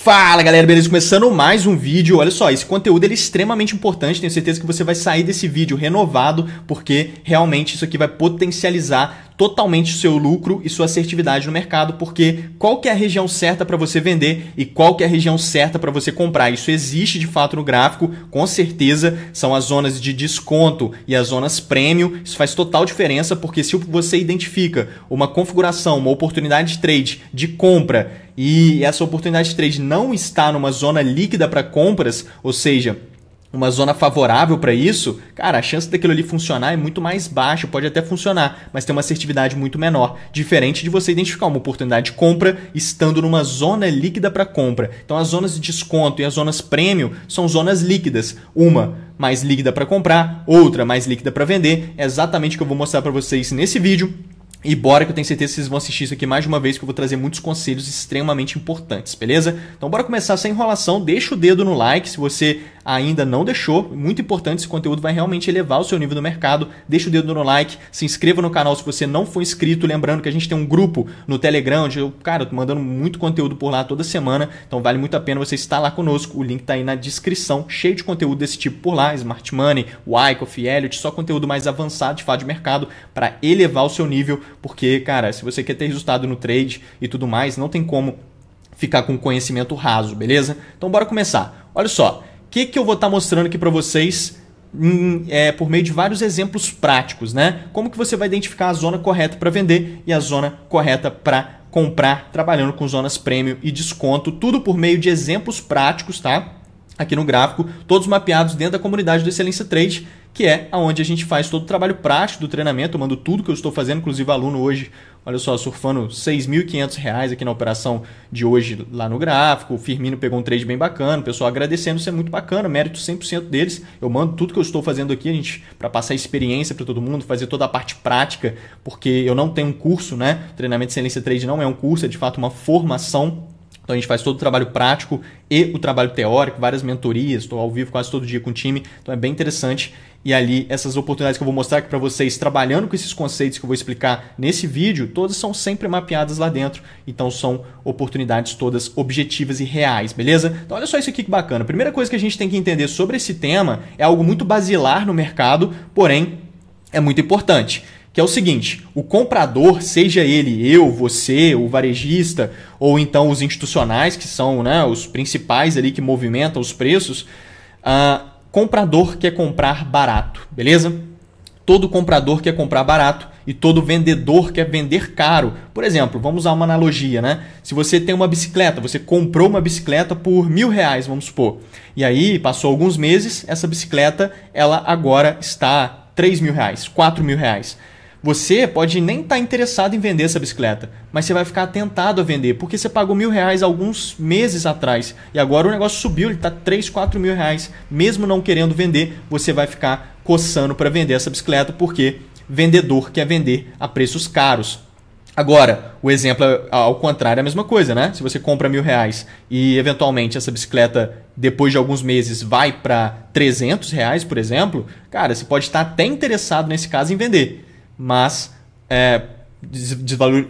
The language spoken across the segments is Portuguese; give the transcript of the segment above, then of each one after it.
Fala galera, beleza? Começando mais um vídeo. Olha só, esse conteúdo ele é extremamente importante. Tenho certeza que você vai sair desse vídeo renovado, porque realmente isso aqui vai potencializar totalmente o seu lucro e sua assertividade no mercado, porque qual que é a região certa para você vender e qual que é a região certa para você comprar. Isso existe de fato no gráfico, com certeza são as zonas de desconto e as zonas premium. Isso faz total diferença, porque se você identifica uma configuração, uma oportunidade de trade de compra e essa oportunidade de trade não está numa zona líquida para compras, ou seja, uma zona favorável para isso, cara, a chance daquilo ali funcionar é muito mais baixa, pode até funcionar, mas tem uma assertividade muito menor, diferente de você identificar uma oportunidade de compra estando numa zona líquida para compra. Então as zonas de desconto e as zonas premium são zonas líquidas, uma mais líquida para comprar, outra mais líquida para vender. É exatamente o que eu vou mostrar para vocês nesse vídeo. E bora que eu tenho certeza que vocês vão assistir isso aqui mais de uma vez, que eu vou trazer muitos conselhos extremamente importantes, beleza? Então bora começar sem enrolação, deixa o dedo no like se você ainda não deixou, muito importante, esse conteúdo vai realmente elevar o seu nível do mercado. Deixa o dedo no like, se inscreva no canal se você não for inscrito, lembrando que a gente tem um grupo no Telegram, onde eu, cara, tô mandando muito conteúdo por lá toda semana, então vale muito a pena você estar lá conosco, o link tá aí na descrição, cheio de conteúdo desse tipo por lá, Smart Money, Wyckoff, Elliott, só conteúdo mais avançado de fato de mercado para elevar o seu nível, porque, cara, se você quer ter resultado no trade e tudo mais, não tem como ficar com conhecimento raso, beleza? Então bora começar. Olha só, o que eu vou estar mostrando aqui para vocês por meio de vários exemplos práticos, né? Como que você vai identificar a zona correta para vender e a zona correta para comprar, trabalhando com zonas premium e desconto, tudo por meio de exemplos práticos, tá? Aqui no gráfico, todos mapeados dentro da comunidade do Excelência Trade, que é onde a gente faz todo o trabalho prático do treinamento. Eu mando tudo que eu estou fazendo, inclusive aluno hoje, olha só, surfando R$ 6.500 aqui na operação de hoje lá no gráfico. O Firmino pegou um trade bem bacana, o pessoal agradecendo, isso é muito bacana, mérito 100% deles. Eu mando tudo que eu estou fazendo aqui, a gente, para passar experiência para todo mundo, fazer toda a parte prática, porque eu não tenho um curso, né? O treinamento de Excelência Trade não é um curso, é de fato uma formação. Então a gente faz todo o trabalho prático e o trabalho teórico, várias mentorias, estou ao vivo quase todo dia com o time, então é bem interessante. E ali essas oportunidades que eu vou mostrar aqui para vocês, trabalhando com esses conceitos que eu vou explicar nesse vídeo, todas são sempre mapeadas lá dentro, então são oportunidades todas objetivas e reais, beleza? Então olha só isso aqui que bacana. A primeira coisa que a gente tem que entender sobre esse tema é algo muito basilar no mercado, porém é muito importante. Que é o seguinte, o comprador, seja ele eu, você, o varejista, ou então os institucionais, que são, né, os principais ali que movimentam os preços, comprador quer comprar barato, beleza? Todo comprador quer comprar barato e todo vendedor quer vender caro. Por exemplo, vamos usar uma analogia, né? Se você tem uma bicicleta, você comprou uma bicicleta por R$1.000, vamos supor, e aí passou alguns meses, essa bicicleta ela agora está R$3.000, R$4.000. Você pode nem estar interessado em vender essa bicicleta, mas você vai ficar tentado a vender, porque você pagou R$1.000 alguns meses atrás e agora o negócio subiu, ele está R$3.000, R$4.000. Mesmo não querendo vender, você vai ficar coçando para vender essa bicicleta, porque vendedor quer vender a preços caros. Agora, o exemplo ao contrário é a mesma coisa, né? Se você compra R$1.000 e eventualmente essa bicicleta depois de alguns meses vai para R$300, por exemplo, cara, você pode estar até interessado nesse caso em vender, mas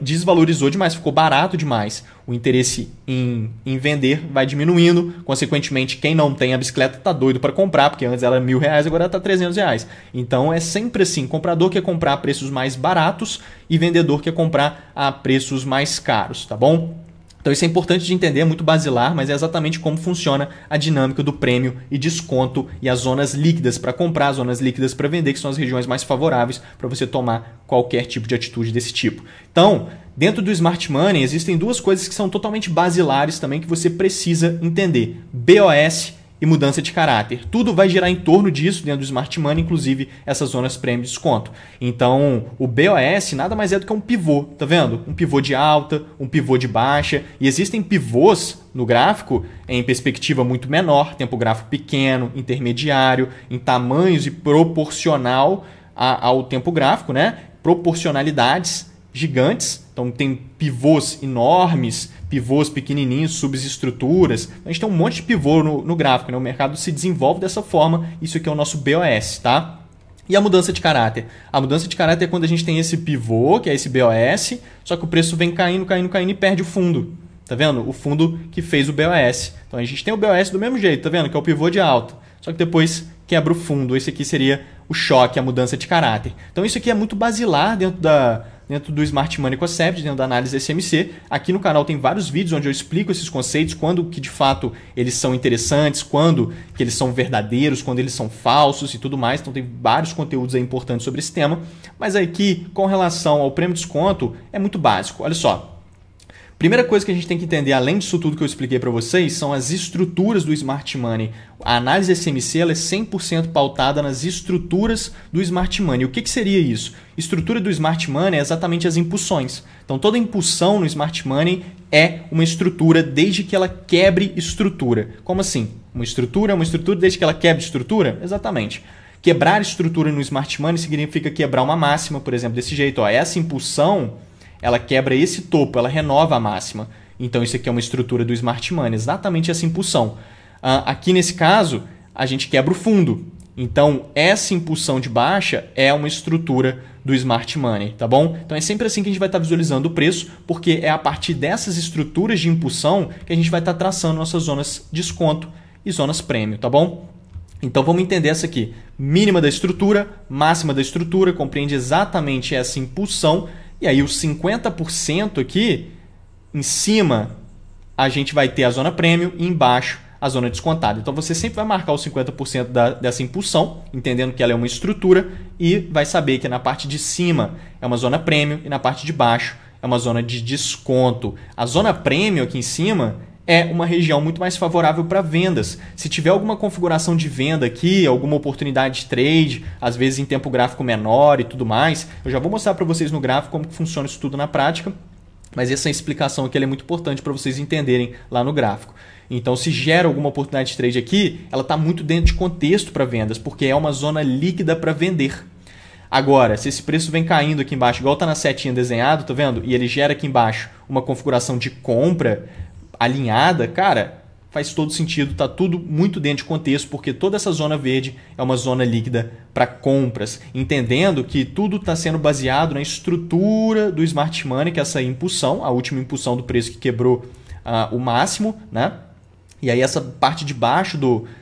desvalorizou demais, ficou barato demais. O interesse em vender vai diminuindo, consequentemente quem não tem a bicicleta está doido para comprar, porque antes ela era R$1.000, agora está R$300. Então é sempre assim, comprador quer comprar a preços mais baratos e vendedor quer comprar a preços mais caros, tá bom? Então isso é importante de entender, é muito basilar, mas é exatamente como funciona a dinâmica do prêmio e desconto e as zonas líquidas para comprar, as zonas líquidas para vender, que são as regiões mais favoráveis para você tomar qualquer tipo de atitude desse tipo. Então, dentro do Smart Money existem duas coisas que são totalmente basilares também que você precisa entender: BOS e mudança de caráter. Tudo vai girar em torno disso dentro do Smart Money, inclusive essas zonas prêmio e desconto. Então, o BOS nada mais é do que um pivô, tá vendo? Um pivô de alta, um pivô de baixa, e existem pivôs no gráfico em perspectiva muito menor, tempo gráfico pequeno, intermediário, em tamanhos e proporcional ao tempo gráfico, né? Proporcionalidades gigantes, então tem pivôs enormes, pivôs pequenininhos, subestruturas. A gente tem um monte de pivô no gráfico, né? O mercado se desenvolve dessa forma, isso aqui é o nosso BOS, tá? E a mudança de caráter? A mudança de caráter é quando a gente tem esse pivô, que é esse BOS, só que o preço vem caindo, caindo, caindo e perde o fundo. tá vendo? O fundo que fez o BOS. Então a gente tem o BOS do mesmo jeito, tá vendo? Que é o pivô de alta. Só que depois quebra o fundo. Esse aqui seria o choque, a mudança de caráter. Então isso aqui é muito basilar dentro do Smart Money Concept, dentro da análise SMC. Aqui no canal tem vários vídeos onde eu explico esses conceitos, quando que de fato eles são interessantes, quando que eles são verdadeiros, quando eles são falsos e tudo mais. Então tem vários conteúdos aí importantes sobre esse tema. Mas aqui, com relação ao prêmio de desconto, é muito básico. Olha só. Primeira coisa que a gente tem que entender, além disso tudo que eu expliquei para vocês, são as estruturas do Smart Money. A análise SMC ela é 100% pautada nas estruturas do Smart Money. O que seria isso? Estrutura do Smart Money é exatamente as impulsões. Então, toda impulsão no Smart Money é uma estrutura desde que ela quebre estrutura. Como assim? Uma estrutura é uma estrutura desde que ela quebre estrutura? Exatamente. Quebrar estrutura no Smart Money significa quebrar uma máxima, por exemplo, desse jeito. Ó, essa impulsão ela quebra esse topo, ela renova a máxima. Então isso aqui é uma estrutura do Smart Money, exatamente essa impulsão. Aqui nesse caso, a gente quebra o fundo. Então essa impulsão de baixa é uma estrutura do Smart Money, tá bom? Então é sempre assim que a gente vai estar visualizando o preço, porque é a partir dessas estruturas de impulsão que a gente vai estar traçando nossas zonas de desconto e zonas prêmio, tá bom? Então vamos entender essa aqui. Mínima da estrutura, máxima da estrutura, compreende exatamente essa impulsão. E aí os 50% aqui, em cima, a gente vai ter a zona prêmio e embaixo a zona descontada. Então você sempre vai marcar os 50% dessa impulsão, entendendo que ela é uma estrutura, e vai saber que na parte de cima é uma zona prêmio e na parte de baixo é uma zona de desconto. A zona prêmio aqui em cima é uma região muito mais favorável para vendas. Se tiver alguma configuração de venda aqui, alguma oportunidade de trade, às vezes em tempo gráfico menor e tudo mais, eu já vou mostrar para vocês no gráfico como que funciona isso tudo na prática, mas essa explicação aqui é muito importante para vocês entenderem lá no gráfico. Então, se gera alguma oportunidade de trade aqui, ela está muito dentro de contexto para vendas, porque é uma zona líquida para vender. Agora, se esse preço vem caindo aqui embaixo, igual está na setinha desenhado, tá vendo? E ele gera aqui embaixo uma configuração de compra alinhada, cara, faz todo sentido, tá tudo muito dentro de contexto, porque toda essa zona verde é uma zona líquida para compras, entendendo que tudo está sendo baseado na estrutura do Smart Money, que é essa impulsão, a última impulsão do preço que quebrou o máximo, né? E aí essa parte de baixo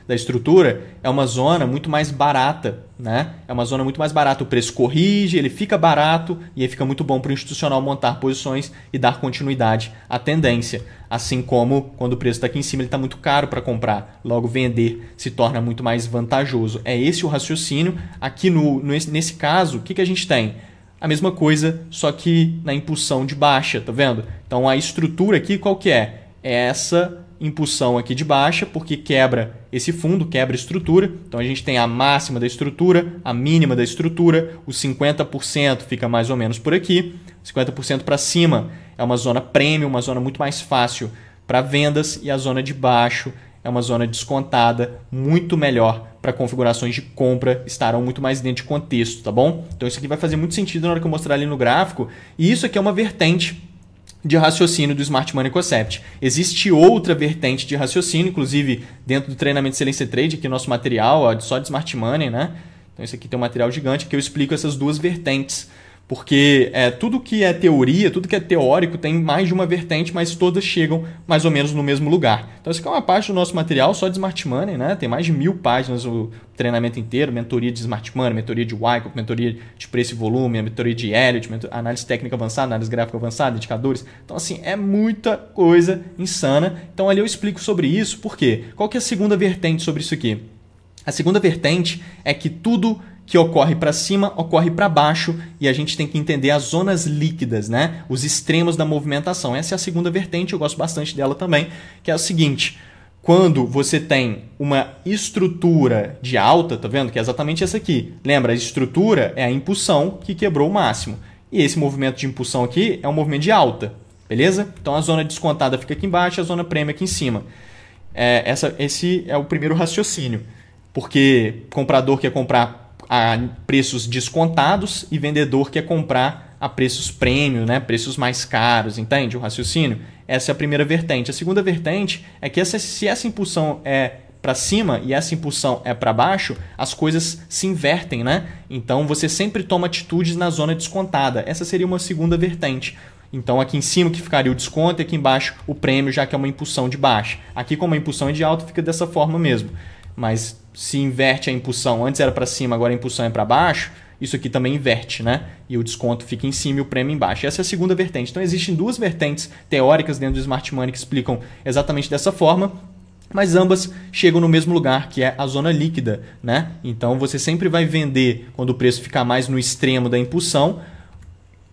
da estrutura é uma zona muito mais barata, né? É uma zona muito mais barata. O preço corrige, ele fica barato e aí fica muito bom para o institucional montar posições e dar continuidade à tendência. Assim como quando o preço está aqui em cima, ele está muito caro para comprar. Logo, vender se torna muito mais vantajoso. É esse o raciocínio. Aqui nesse caso, o que a gente tem? A mesma coisa, só que na impulsão de baixa, tá vendo? Então a estrutura aqui qual que é? É essa impulsão aqui de baixa, porque quebra esse fundo, quebra a estrutura. Então a gente tem a máxima da estrutura, a mínima da estrutura, os 50% fica mais ou menos por aqui, 50% para cima é uma zona premium, uma zona muito mais fácil para vendas, e a zona de baixo é uma zona descontada, muito melhor para configurações de compra, estarão muito mais dentro de contexto, tá bom? Então isso aqui vai fazer muito sentido na hora que eu mostrar ali no gráfico, e isso aqui é uma vertente de raciocínio do Smart Money Concept. Existe outra vertente de raciocínio, inclusive dentro do treinamento Excelência Trade, aqui nosso material, só de Smart Money, né? Então esse aqui tem um material gigante que eu explico essas duas vertentes, porque tudo que é teoria, tudo que é teórico tem mais de uma vertente, mas todas chegam mais ou menos no mesmo lugar. Então isso aqui é uma parte do nosso material só de Smart Money, né? Tem mais de 1000 páginas o treinamento inteiro, mentoria de Smart Money, mentoria de Wyckoff, mentoria de preço e volume, mentoria de Elliott, análise técnica avançada, análise gráfica avançada, indicadores. Então assim, é muita coisa insana. Então ali eu explico sobre isso, por quê? Qual que é a segunda vertente sobre isso aqui? A segunda vertente é que tudo que ocorre para cima, ocorre para baixo, e a gente tem que entender as zonas líquidas, né? Os extremos da movimentação. Essa é a segunda vertente, eu gosto bastante dela também, que é o seguinte: quando você tem uma estrutura de alta, tá vendo? Que é exatamente essa aqui. Lembra, a estrutura é a impulsão que quebrou o máximo. E esse movimento de impulsão aqui é um movimento de alta, beleza? Então a zona descontada fica aqui embaixo, a zona prêmio aqui em cima. Esse é o primeiro raciocínio, porque comprador quer comprar a preços descontados e vendedor quer comprar a preços premium, né? Preços mais caros, entende o raciocínio? Essa é a primeira vertente. A segunda vertente é que se essa impulsão é para cima e essa impulsão é para baixo, as coisas se invertem, né? Então você sempre toma atitudes na zona descontada. Essa seria uma segunda vertente. Então aqui em cima que ficaria o desconto e aqui embaixo o prêmio, já que é uma impulsão de baixa. Aqui como a impulsão é de alta, fica dessa forma mesmo. Mas se inverte a impulsão, antes era para cima, agora a impulsão é para baixo, isso aqui também inverte, né? E o desconto fica em cima e o prêmio embaixo. Essa é a segunda vertente. Então existem duas vertentes teóricas dentro do Smart Money que explicam exatamente dessa forma, mas ambas chegam no mesmo lugar, que é a zona líquida, né? Então você sempre vai vender quando o preço ficar mais no extremo da impulsão,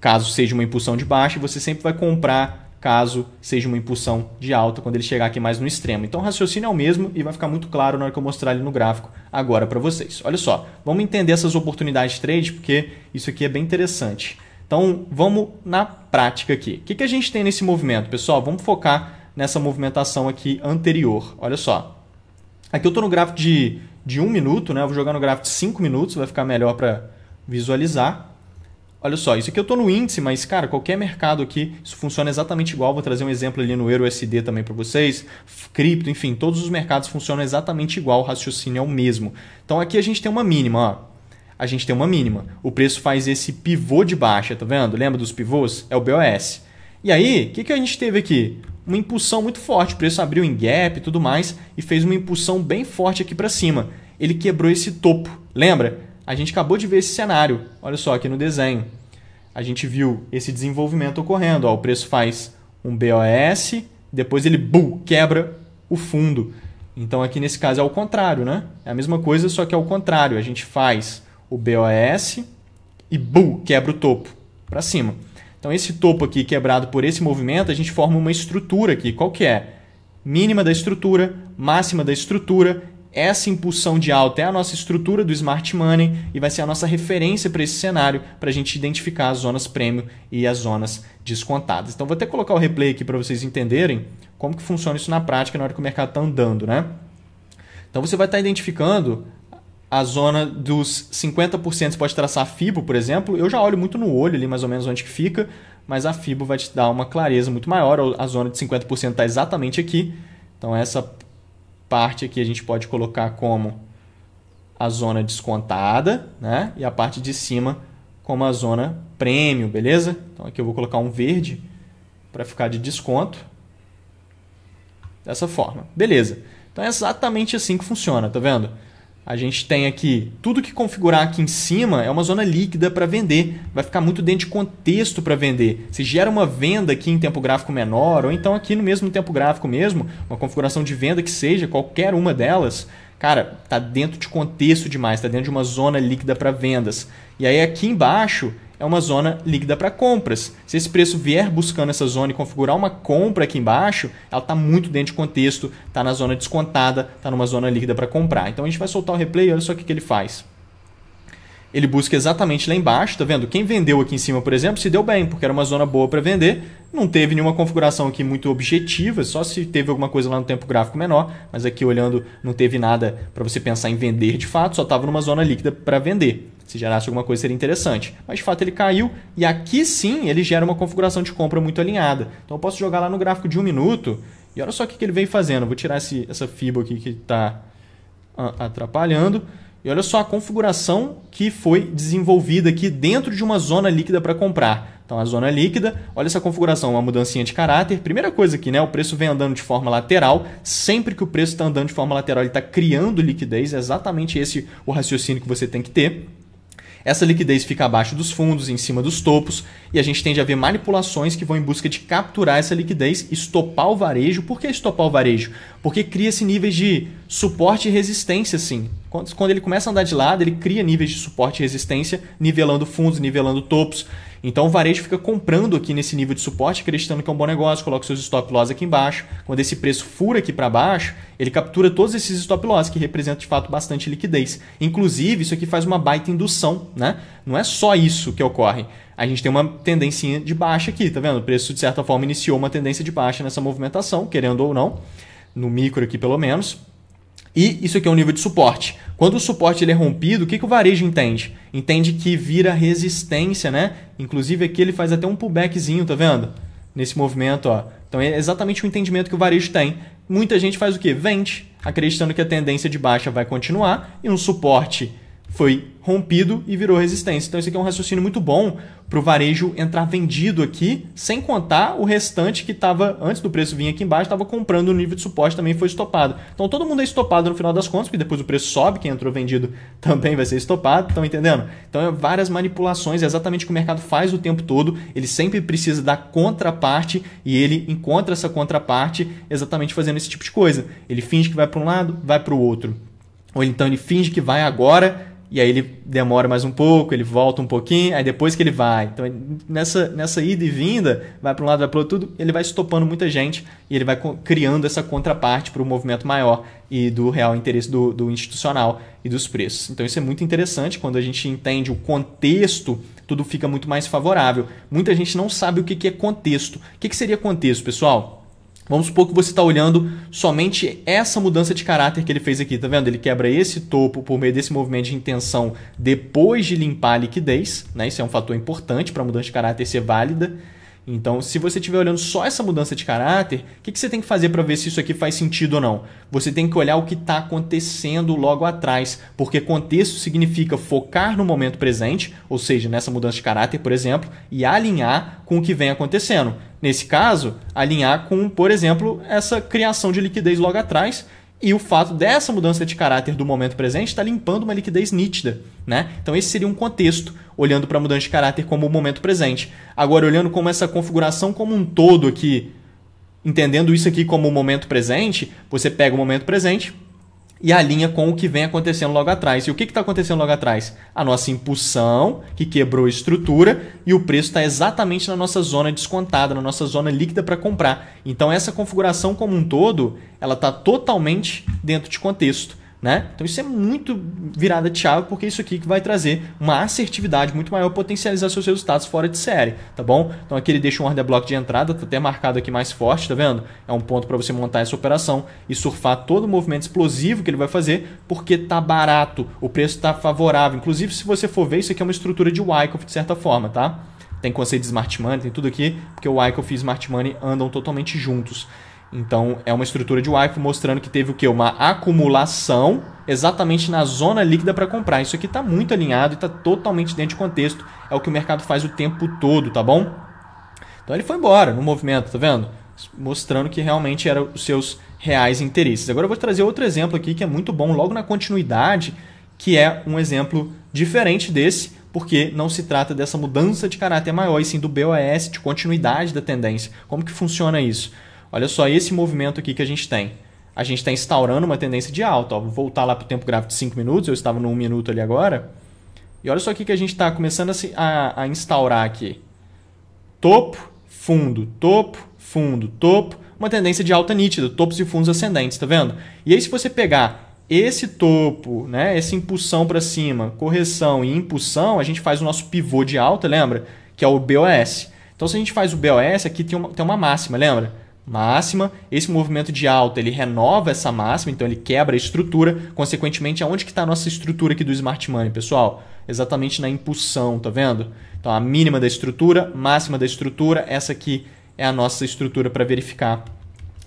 caso seja uma impulsão de baixa, e você sempre vai comprar caso seja uma impulsão de alta, quando ele chegar aqui mais no extremo. Então o raciocínio é o mesmo e vai ficar muito claro na hora que eu mostrar ele no gráfico agora para vocês. Olha só, vamos entender essas oportunidades de trade, porque isso aqui é bem interessante. Então vamos na prática aqui. O que a gente tem nesse movimento, pessoal? Vamos focar nessa movimentação aqui anterior. Olha só. Aqui eu estou no gráfico de 1 minuto, né? Eu vou jogar no gráfico de 5 minutos, vai ficar melhor para visualizar. Olha só, isso aqui eu estou no índice, mas, cara, qualquer mercado aqui, isso funciona exatamente igual. Vou trazer um exemplo ali no EURUSD também para vocês. Cripto, enfim, todos os mercados funcionam exatamente igual, o raciocínio é o mesmo. Então aqui a gente tem uma mínima, ó. A gente tem uma mínima. O preço faz esse pivô de baixa, tá vendo? Lembra dos pivôs? É o BOS. E aí, o que a gente teve aqui? Uma impulsão muito forte. O preço abriu em gap e tudo mais e fez uma impulsão bem forte aqui para cima. Ele quebrou esse topo. Lembra? A gente acabou de ver esse cenário. Olha só aqui no desenho. A gente viu esse desenvolvimento ocorrendo. Ó, o preço faz um BOS, depois ele quebra o fundo. Então aqui nesse caso é o contrário, né? É a mesma coisa, só que é o contrário. A gente faz o BOS e quebra o topo para cima. Então esse topo aqui quebrado por esse movimento, a gente forma uma estrutura aqui. Qual que é? Mínima da estrutura, máxima da estrutura. Essa impulsão de alta é a nossa estrutura do Smart Money e vai ser a nossa referência para esse cenário para a gente identificar as zonas prêmio e as zonas descontadas. Então vou até colocar o replay aqui para vocês entenderem como que funciona isso na prática na hora que o mercado está andando, né? Então você vai estar identificando a zona dos 50%, você pode traçar a FIBO, por exemplo. Eu já olho muito no olho ali mais ou menos onde que fica, mas a FIBO vai te dar uma clareza muito maior. A zona de 50% está exatamente aqui. Então essa parte aqui a gente pode colocar como a zona descontada, né? E a parte de cima como a zona prêmio, beleza? Então aqui eu vou colocar um verde para ficar de desconto. Dessa forma, beleza. Então é exatamente assim que funciona, tá vendo? A gente tem aqui, tudo que configurar aqui em cima é uma zona líquida para vender. Vai ficar muito dentro de contexto para vender. Se gera uma venda aqui em tempo gráfico menor, ou então aqui no mesmo tempo gráfico mesmo, uma configuração de venda que seja, qualquer uma delas, cara, tá dentro de contexto demais, tá dentro de uma zona líquida para vendas. E aí aqui embaixo é uma zona líquida para compras. Se esse preço vier buscando essa zona e configurar uma compra aqui embaixo, ela está muito dentro de contexto, está na zona descontada, está numa zona líquida para comprar. Então a gente vai soltar o replay, olha só o que ele faz. Ele busca exatamente lá embaixo, tá vendo? Quem vendeu aqui em cima, por exemplo, se deu bem, porque era uma zona boa para vender. Não teve nenhuma configuração aqui muito objetiva, só se teve alguma coisa lá no tempo gráfico menor, mas aqui olhando não teve nada para você pensar em vender de fato, só estava numa zona líquida para vender. Se gerasse alguma coisa seria interessante. Mas de fato ele caiu e aqui sim ele gera uma configuração de compra muito alinhada. Então eu posso jogar lá no gráfico de 1 minuto e olha só o que ele vem fazendo. Vou tirar essa FIBO aqui que está atrapalhando. E olha só a configuração que foi desenvolvida aqui dentro de uma zona líquida para comprar. Então a zona líquida, olha essa configuração, uma mudancinha de caráter. Primeira coisa aqui, né? O preço vem andando de forma lateral. Sempre que o preço está andando de forma lateral, ele está criando liquidez. É exatamente esse o raciocínio que você tem que ter. Essa liquidez fica abaixo dos fundos, em cima dos topos, e a gente tende a ver manipulações que vão em busca de capturar essa liquidez, estopar o varejo. Por que estopar o varejo? Porque cria-se níveis de suporte e resistência, sim. Quando ele começa a andar de lado, ele cria níveis de suporte e resistência, nivelando fundos, nivelando topos. Então o varejo fica comprando aqui nesse nível de suporte, acreditando que é um bom negócio, coloca seus stop loss aqui embaixo. Quando esse preço fura aqui para baixo, ele captura todos esses stop loss, que representam de fato bastante liquidez. Inclusive, isso aqui faz uma baita indução, né? Não é só isso que ocorre. A gente tem uma tendência de baixa aqui, tá vendo? O preço, de certa forma, iniciou uma tendência de baixa nessa movimentação, querendo ou não, no micro aqui pelo menos. E isso aqui é um nível de suporte. Quando o suporte ele é rompido, o que o varejo entende? Entende que vira resistência, né? Inclusive aqui ele faz até um pullbackzinho, tá vendo? Nesse movimento, ó. Então é exatamente o entendimento que o varejo tem. Muita gente faz o quê? Vende, acreditando que a tendência de baixa vai continuar e um suporte foi rompido e virou resistência. Então, esse aqui é um raciocínio muito bom para o varejo entrar vendido aqui, sem contar o restante que estava, antes do preço vir aqui embaixo, estava comprando no nível de suporte, também foi estopado. Então, todo mundo é estopado no final das contas, porque depois o preço sobe, quem entrou vendido também vai ser estopado, estão entendendo? Então, é várias manipulações, é exatamente o que o mercado faz o tempo todo, ele sempre precisa da contraparte e ele encontra essa contraparte exatamente fazendo esse tipo de coisa. Ele finge que vai para um lado, vai para o outro. Ou então ele finge que vai agora, e aí ele demora mais um pouco, ele volta um pouquinho, aí depois que ele vai. Então, nessa ida e vinda, vai para um lado, vai para o outro, ele vai estopando muita gente e ele vai criando essa contraparte para o movimento maior e do real interesse do institucional e dos preços. Então, isso é muito interessante. Quando a gente entende o contexto, tudo fica muito mais favorável. Muita gente não sabe o que é contexto. O que seria contexto, pessoal? Vamos supor que você está olhando somente essa mudança de caráter que ele fez aqui, tá vendo? Ele quebra esse topo por meio desse movimento de intenção depois de limpar a liquidez, né? Isso é um fator importante para a mudança de caráter ser válida. Então, se você estiver olhando só essa mudança de caráter, o que você tem que fazer para ver se isso aqui faz sentido ou não? Você tem que olhar o que está acontecendo logo atrás, porque contexto significa focar no momento presente, ou seja, nessa mudança de caráter, por exemplo, e alinhar com o que vem acontecendo. Nesse caso, alinhar com, por exemplo, essa criação de liquidez logo atrás, e o fato dessa mudança de caráter do momento presente está limpando uma liquidez nítida, né? Então esse seria um contexto, olhando para a mudança de caráter como o momento presente. Agora, olhando como essa configuração como um todo aqui, entendendo isso aqui como o momento presente, você pega o momento presente e alinha com o que vem acontecendo logo atrás. E o que está acontecendo logo atrás? A nossa impulsão, que quebrou a estrutura, e o preço está exatamente na nossa zona descontada, na nossa zona líquida para comprar. Então, essa configuração como um todo, ela está totalmente dentro de contexto, né? Então, isso é muito virada de chave, porque isso aqui que vai trazer uma assertividade muito maior, potencializar seus resultados fora de série, tá bom? Então, aqui ele deixa um order block de entrada, tá até marcado aqui mais forte, tá vendo? É um ponto para você montar essa operação e surfar todo o movimento explosivo que ele vai fazer, porque tá barato, o preço está favorável. Inclusive, se você for ver, isso aqui é uma estrutura de Wyckoff, de certa forma, tá? Tem conceito de Smart Money, tem tudo aqui, porque o Wyckoff e Smart Money andam totalmente juntos. Então, é uma estrutura de Wyckoff mostrando que teve o quê? Uma acumulação exatamente na zona líquida para comprar. Isso aqui está muito alinhado e está totalmente dentro de contexto. É o que o mercado faz o tempo todo, tá bom? Então, ele foi embora no movimento, tá vendo? Mostrando que realmente eram os seus reais interesses. Agora eu vou trazer outro exemplo aqui que é muito bom, logo na continuidade, que é um exemplo diferente desse, porque não se trata dessa mudança de caráter maior, e sim do BOS, de continuidade da tendência. Como que funciona isso? Olha só esse movimento aqui que a gente tem. A gente está instaurando uma tendência de alta. Ó, vou voltar lá para o tempo gráfico de 5 minutos. Eu estava no 1 minuto ali agora. E olha só o que a gente está começando a instaurar aqui. Topo, fundo, topo. Uma tendência de alta nítida. Topos e fundos ascendentes, tá vendo? E aí se você pegar esse topo, né, essa impulsão para cima, correção e impulsão, a gente faz o nosso pivô de alta, lembra? Que é o BOS. Então se a gente faz o BOS, aqui tem uma máxima, lembra? Máxima, esse movimento de alta ele renova essa máxima, então ele quebra a estrutura, consequentemente aonde que está a nossa estrutura aqui do Smart Money, pessoal? Exatamente na impulsão, tá vendo? Então a mínima da estrutura, máxima da estrutura, essa aqui é a nossa estrutura para verificar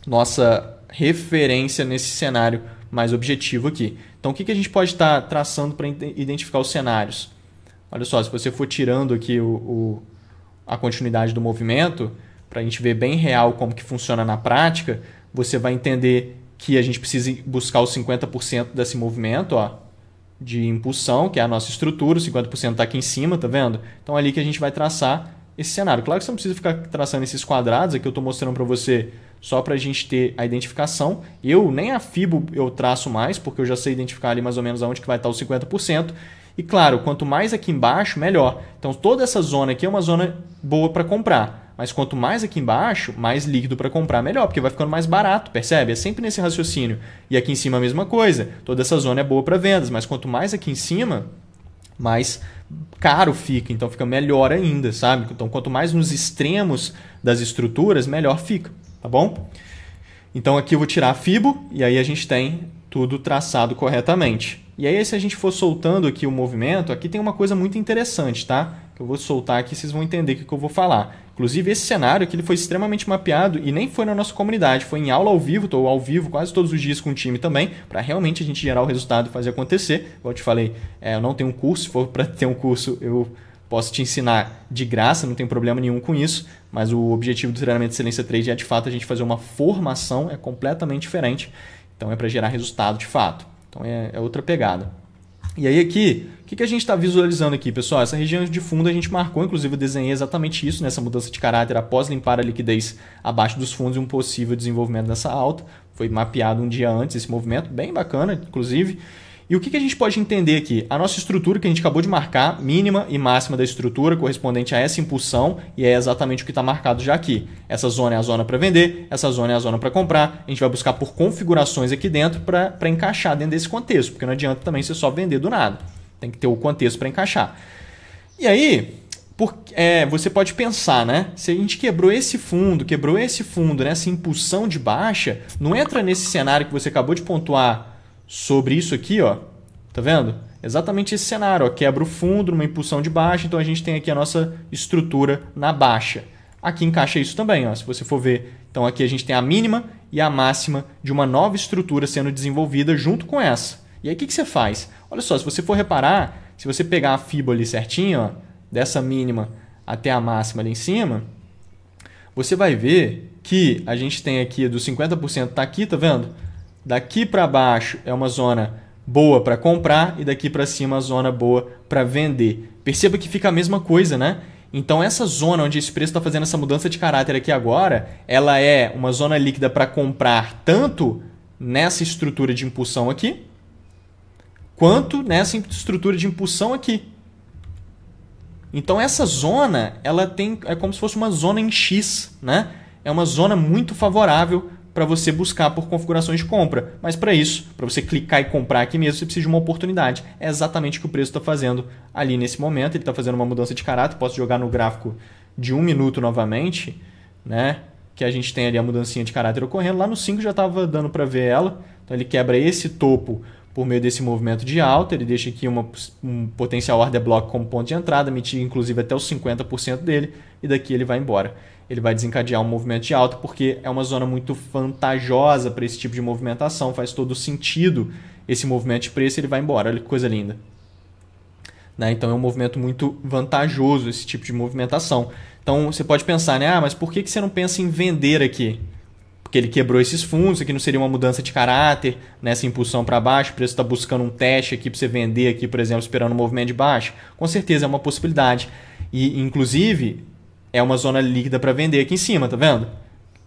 nossa referência nesse cenário mais objetivo aqui. Então o que a gente pode estar traçando para identificar os cenários? Olha só, se você for tirando aqui a continuidade do movimento, para a gente ver bem real como que funciona na prática, você vai entender que a gente precisa buscar os 50% desse movimento, ó, de impulsão, que é a nossa estrutura, o 50% está aqui em cima, tá vendo? Então é ali que a gente vai traçar esse cenário. Claro que você não precisa ficar traçando esses quadrados, aqui eu estou mostrando para você só para a gente ter a identificação. Nem a FIBO eu traço mais, porque eu já sei identificar ali mais ou menos aonde que vai estar os 50%. E claro, quanto mais aqui embaixo, melhor. Então toda essa zona aqui é uma zona boa para comprar. Mas quanto mais aqui embaixo, mais líquido para comprar, melhor, porque vai ficando mais barato, percebe? É sempre nesse raciocínio. E aqui em cima a mesma coisa. Toda essa zona é boa para vendas, mas quanto mais aqui em cima, mais caro fica. Então fica melhor ainda, sabe? Então quanto mais nos extremos das estruturas, melhor fica, tá bom? Então aqui eu vou tirar a FIBO e aí a gente tem tudo traçado corretamente. E aí se a gente for soltando aqui o movimento, aqui tem uma coisa muito interessante, tá? Que eu vou soltar aqui, vocês vão entender o que eu vou falar. Inclusive, esse cenário aqui ele foi extremamente mapeado e nem foi na nossa comunidade, foi em aula ao vivo, estou ao vivo quase todos os dias com o time também, para realmente a gente gerar o resultado e fazer acontecer. Como eu te falei, eu não tenho um curso, se for para ter um curso eu posso te ensinar de graça, não tem problema nenhum com isso, mas o objetivo do treinamento de excelência trade é de fato a gente fazer uma formação, é completamente diferente, então é para gerar resultado de fato, então é outra pegada. E aí aqui, o que a gente está visualizando aqui, pessoal? Essa região de fundo a gente marcou, inclusive eu desenhei exatamente isso, nessa mudança de caráter após limpar a liquidez abaixo dos fundos e um possível desenvolvimento dessa alta. Foi mapeado um dia antes esse movimento, bem bacana, inclusive. E o que a gente pode entender aqui? A nossa estrutura que a gente acabou de marcar, mínima e máxima da estrutura, correspondente a essa impulsão, e é exatamente o que está marcado já aqui. Essa zona é a zona para vender, essa zona é a zona para comprar. A gente vai buscar por configurações aqui dentro para encaixar dentro desse contexto, porque não adianta também você só vender do nada. Tem que ter o contexto para encaixar. E aí, você pode pensar, né? Se a gente quebrou esse fundo, nessa impulsão de baixa, não entra nesse cenário que você acabou de pontuar sobre isso aqui, ó, tá vendo? Exatamente esse cenário, ó, quebra o fundo, uma impulsão de baixa, então a gente tem aqui a nossa estrutura na baixa. Aqui encaixa isso também, ó, se você for ver. Então aqui a gente tem a mínima e a máxima de uma nova estrutura sendo desenvolvida junto com essa. E aí o que você faz? Olha só, se você for reparar, se você pegar a FIBA ali certinho, ó, dessa mínima até a máxima ali em cima, você vai ver que a gente tem aqui dos 50% tá aqui, tá vendo? Daqui para baixo é uma zona boa para comprar e daqui para cima a zona boa para vender. Perceba que fica a mesma coisa, né? Então essa zona onde esse preço está fazendo essa mudança de caráter aqui agora, ela é uma zona líquida para comprar tanto nessa estrutura de impulsão aqui, quanto nessa estrutura de impulsão aqui. Então essa zona, é como se fosse uma zona em X, né? É uma zona muito favorável para você buscar por configurações de compra. Mas para isso, para você clicar e comprar aqui mesmo, você precisa de uma oportunidade. É exatamente o que o preço está fazendo ali nesse momento. Ele está fazendo uma mudança de caráter. Posso jogar no gráfico de 1 minuto novamente, né? Que a gente tem ali a mudancinha de caráter ocorrendo. Lá no 5 já estava dando para ver ela. Então ele quebra esse topo por meio desse movimento de alta. Ele deixa aqui um potencial order block como ponto de entrada, mitiga inclusive até os 50% dele. E daqui ele vai embora. Ele vai desencadear um movimento de alta porque é uma zona muito vantajosa para esse tipo de movimentação, faz todo sentido esse movimento de preço, ele vai embora, olha que coisa linda. Né? Então é um movimento muito vantajoso esse tipo de movimentação. Então você pode pensar, né? Mas por que você não pensa em vender aqui? Porque ele quebrou esses fundos, aqui não seria uma mudança de caráter, nessa impulsão para baixo, o preço está buscando um teste aqui para você vender aqui, por exemplo, esperando um movimento de baixo? Com certeza é uma possibilidade. E inclusive é uma zona líquida para vender aqui em cima, tá vendo?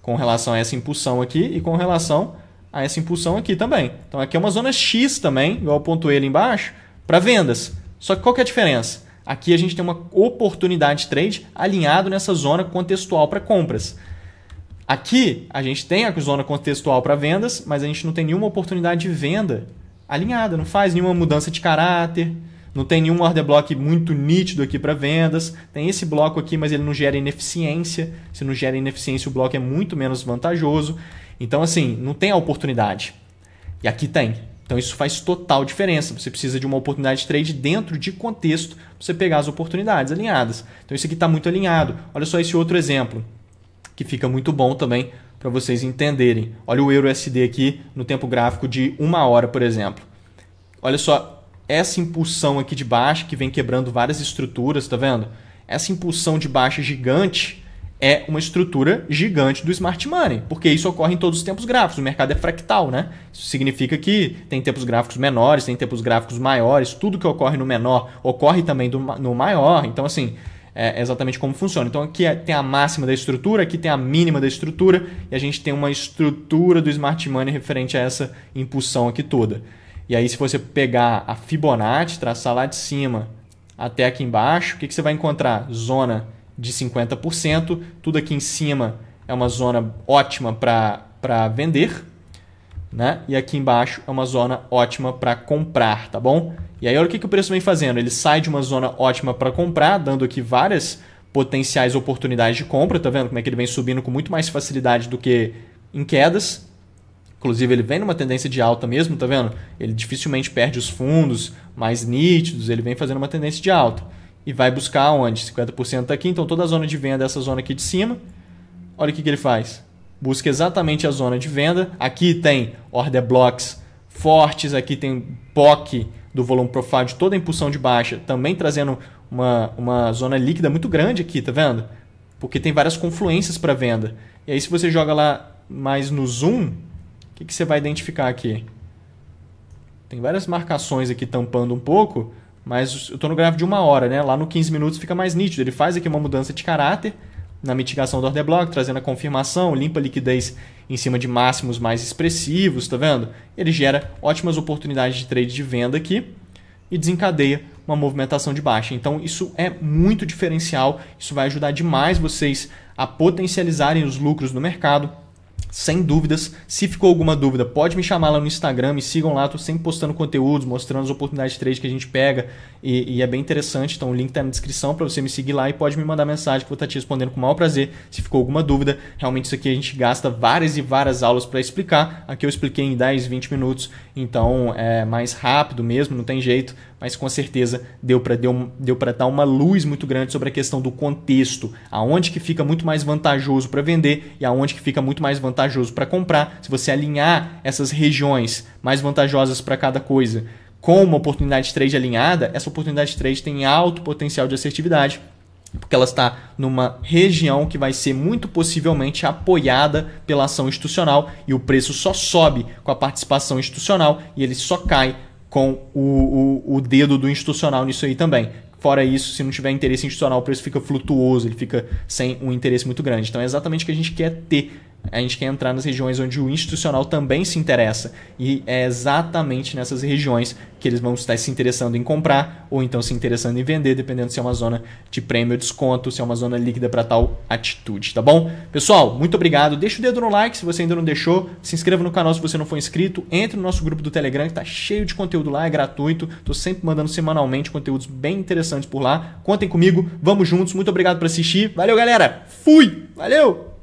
Com relação a essa impulsão aqui e com relação a essa impulsão aqui também. Então aqui é uma zona X também, igual eu pontuei ali embaixo, para vendas. Só que qual que é a diferença? Aqui a gente tem uma oportunidade de trade alinhado nessa zona contextual para compras. Aqui a gente tem a zona contextual para vendas, mas a gente não tem nenhuma oportunidade de venda alinhada, não faz nenhuma mudança de caráter, não tem nenhum order block muito nítido aqui para vendas. Tem esse bloco aqui, mas ele não gera ineficiência. Se não gera ineficiência, o bloco é muito menos vantajoso. Então, assim, não tem a oportunidade. E aqui tem. Então, isso faz total diferença. Você precisa de uma oportunidade de trade dentro de contexto para você pegar as oportunidades alinhadas. Então, isso aqui está muito alinhado. Olha só esse outro exemplo, que fica muito bom também para vocês entenderem. Olha o EURUSD aqui no tempo gráfico de 1 hora, por exemplo. Olha só. Essa impulsão aqui de baixa que vem quebrando várias estruturas, tá vendo? Essa impulsão de baixa gigante é uma estrutura gigante do Smart Money, porque isso ocorre em todos os tempos gráficos. O mercado é fractal, né? Isso significa que tem tempos gráficos menores, tem tempos gráficos maiores, tudo que ocorre no menor ocorre também no maior. Então, assim, é exatamente como funciona. Então, aqui tem a máxima da estrutura, aqui tem a mínima da estrutura, e a gente tem uma estrutura do Smart Money referente a essa impulsão aqui toda. E aí, se você pegar a Fibonacci, traçar lá de cima até aqui embaixo, o que você vai encontrar? Zona de 50%. Tudo aqui em cima é uma zona ótima para vender, né? E aqui embaixo é uma zona ótima para comprar, tá bom? E aí, olha o que o preço vem fazendo. Ele sai de uma zona ótima para comprar, dando aqui várias potenciais oportunidades de compra. Tá vendo como é que ele vem subindo com muito mais facilidade do que em quedas? Inclusive, ele vem numa tendência de alta mesmo, tá vendo? Ele dificilmente perde os fundos mais nítidos, ele vem fazendo uma tendência de alta. e vai buscar onde? 50% está aqui, então toda a zona de venda é essa zona aqui de cima. Olha o que ele faz. Busca exatamente a zona de venda. Aqui tem order blocks fortes, aqui tem POC do volume profile de toda a impulsão de baixa, também trazendo uma zona líquida muito grande aqui, tá vendo? Porque tem várias confluências para venda. E aí se você joga lá mais no zoom, o que você vai identificar aqui? Tem várias marcações aqui tampando um pouco, mas eu estou no gráfico de 1 hora, né? Lá no 15 minutos fica mais nítido. Ele faz aqui uma mudança de caráter na mitigação do order block, trazendo a confirmação, limpa a liquidez em cima de máximos mais expressivos, tá vendo? Ele gera ótimas oportunidades de trade de venda aqui e desencadeia uma movimentação de baixa. Então isso é muito diferencial, isso vai ajudar demais vocês a potencializarem os lucros no mercado. Sem dúvidas, se ficou alguma dúvida, pode me chamar lá no Instagram, me sigam lá, estou sempre postando conteúdos, mostrando as oportunidades de trade que a gente pega e é bem interessante, então o link está na descrição para você me seguir lá e pode me mandar mensagem que eu vou estar te respondendo com o maior prazer se ficou alguma dúvida. Realmente isso aqui a gente gasta várias e várias aulas para explicar, aqui eu expliquei em 10, 20 minutos, então é mais rápido mesmo, não tem jeito, mas com certeza deu para dar uma luz muito grande sobre a questão do contexto, aonde que fica muito mais vantajoso para vender e aonde que fica muito mais vantajoso para comprar. Se você alinhar essas regiões mais vantajosas para cada coisa com uma oportunidade de trade alinhada, essa oportunidade de trade tem alto potencial de assertividade, porque ela está numa região que vai ser muito possivelmente apoiada pela ação institucional e o preço só sobe com a participação institucional e ele só cai com o dedo do institucional nisso aí também. Fora isso, se não tiver interesse institucional, o preço fica flutuoso, ele fica sem um interesse muito grande. Então é exatamente o que a gente quer ter. A gente quer entrar nas regiões onde o institucional também se interessa. E é exatamente nessas regiões que eles vão estar se interessando em comprar ou então se interessando em vender, dependendo se é uma zona de prêmio ou desconto, se é uma zona líquida para tal atitude, tá bom? Pessoal, muito obrigado. Deixa o dedo no like se você ainda não deixou. Se inscreva no canal se você não for inscrito. Entre no nosso grupo do Telegram que está cheio de conteúdo lá, é gratuito. Estou sempre mandando semanalmente conteúdos bem interessantes por lá. Contem comigo, vamos juntos. Muito obrigado por assistir. Valeu, galera. Fui! Valeu!